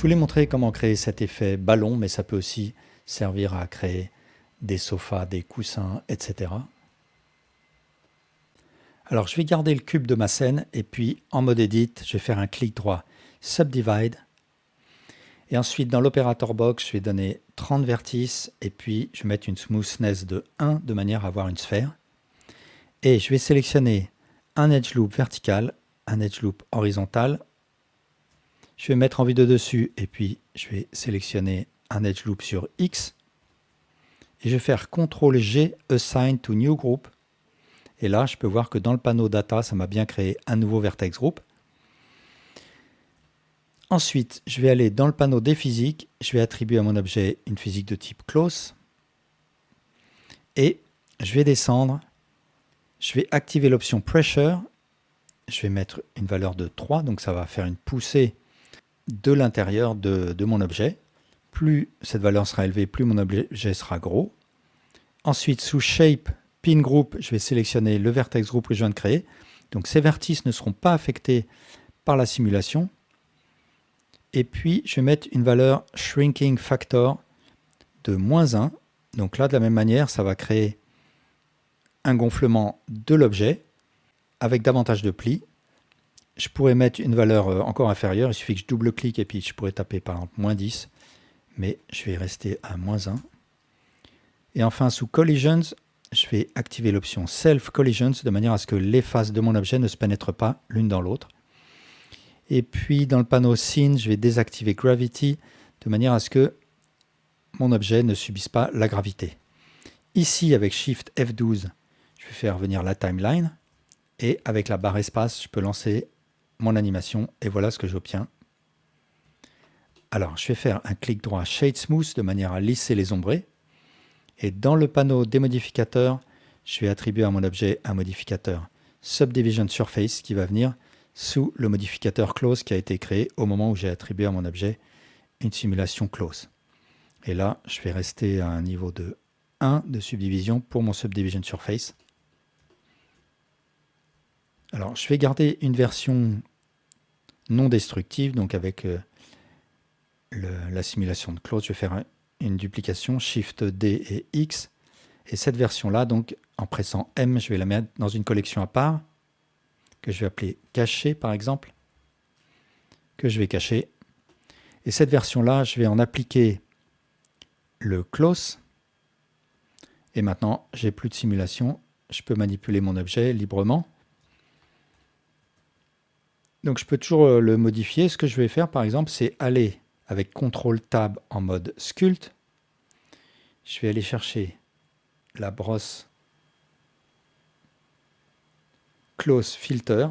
voulais montrer comment créer cet effet ballon, mais ça peut aussi servir à créer des sofas, des coussins, etc. Alors je vais garder le cube de ma scène et puis en mode edit, je vais faire un clic droit Subdivide. Et ensuite dans l'opérateur box, je vais donner 30 vertices et puis je vais mettre une smoothness de 1 de manière à avoir une sphère. Et je vais sélectionner un edge loop vertical, un edge loop horizontal. Je vais mettre en vue de dessus et puis je vais sélectionner un edge loop sur X. Et je vais faire CTRL G, Assign to New Group. Et là, je peux voir que dans le panneau Data, ça m'a bien créé un nouveau vertex group. Ensuite, je vais aller dans le panneau des physiques. Je vais attribuer à mon objet une physique de type Close. Et je vais descendre. Je vais activer l'option Pressure. Je vais mettre une valeur de 3. Donc ça va faire une poussée de l'intérieur de mon objet. Plus cette valeur sera élevée, plus mon objet sera gros. Ensuite, sous Shape, Pin Group, je vais sélectionner le vertex group que je viens de créer. Donc ces vertices ne seront pas affectés par la simulation. Et puis, je vais mettre une valeur Shrinking Factor de -1. Donc là, de la même manière, ça va créer un gonflement de l'objet avec davantage de plis. Je pourrais mettre une valeur encore inférieure. Il suffit que je double-clique et puis je pourrais taper par exemple -10. Mais je vais rester à -1. Et enfin, sous Collisions, je vais activer l'option Self Collisions de manière à ce que les faces de mon objet ne se pénètrent pas l'une dans l'autre. Et puis dans le panneau Scene, je vais désactiver Gravity de manière à ce que mon objet ne subisse pas la gravité. Ici, avec Shift F12, je vais faire venir la timeline. Et avec la barre espace, je peux lancer mon animation. Et voilà ce que j'obtiens. Alors, je vais faire un clic droit Shade Smooth de manière à lisser les ombrés. Et dans le panneau des modificateurs, je vais attribuer à mon objet un modificateur Subdivision Surface qui va venir sous le modificateur Close qui a été créé au moment où j'ai attribué à mon objet une simulation Close. Et là, je vais rester à un niveau de 1 de subdivision pour mon Subdivision Surface. Alors, je vais garder une version non destructive, donc avec la simulation de Close, je vais faire une duplication, Shift D et X. Et cette version-là, donc en pressant M, je vais la mettre dans une collection à part, que je vais appeler cacher par exemple, que je vais cacher. Et cette version-là, je vais en appliquer le close. Et maintenant, j'ai plus de simulation. Je peux manipuler mon objet librement. Donc je peux toujours le modifier. Ce que je vais faire par exemple, c'est aller avec CTRL Tab en mode Sculpt. Je vais aller chercher la brosse Close Filter.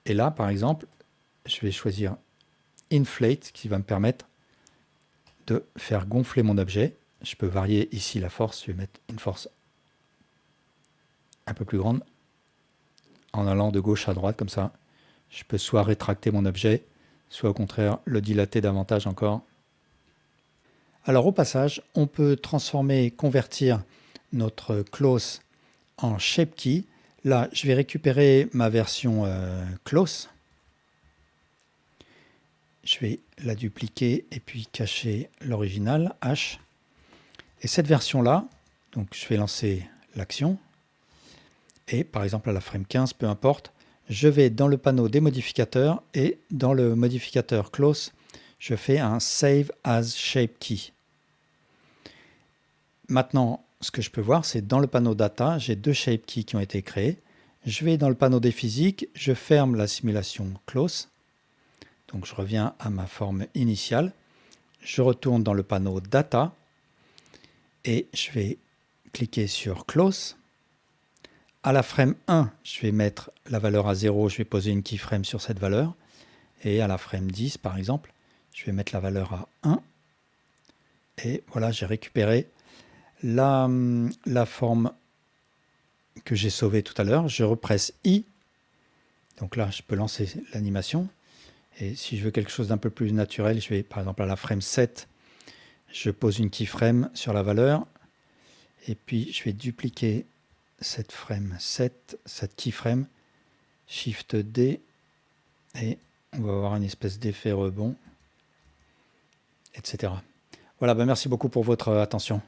Et là, par exemple, je vais choisir Inflate qui va me permettre de faire gonfler mon objet. Je peux varier ici la force. Je vais mettre une force un peu plus grande en allant de gauche à droite comme ça. Je peux soit rétracter mon objet, soit au contraire le dilater davantage encore. Alors au passage, on peut transformer, convertir notre close en shape key. Là, je vais récupérer ma version close. Je vais la dupliquer et puis cacher l'original, H. Et cette version-là, donc je vais lancer l'action. Et par exemple à la frame 15, peu importe, je vais dans le panneau des modificateurs et dans le modificateur Close, je fais un Save as Shape Key. Maintenant, ce que je peux voir, c'est dans le panneau Data, j'ai deux Shape Keys qui ont été créés. Je vais dans le panneau des physiques, je ferme la simulation Close. Donc je reviens à ma forme initiale. Je retourne dans le panneau Data et je vais cliquer sur Close. À la frame 1, je vais mettre la valeur à 0, je vais poser une keyframe sur cette valeur. Et à la frame 10, par exemple, je vais mettre la valeur à 1. Et voilà, j'ai récupéré la forme que j'ai sauvée tout à l'heure. Je represse I. Donc là, je peux lancer l'animation. Et si je veux quelque chose d'un peu plus naturel, je vais par exemple à la frame 7, je pose une keyframe sur la valeur. Et puis, je vais dupliquer cette frame 7, cette keyframe, Shift D, et on va avoir une espèce d'effet rebond. etc. Voilà, ben merci beaucoup pour votre attention.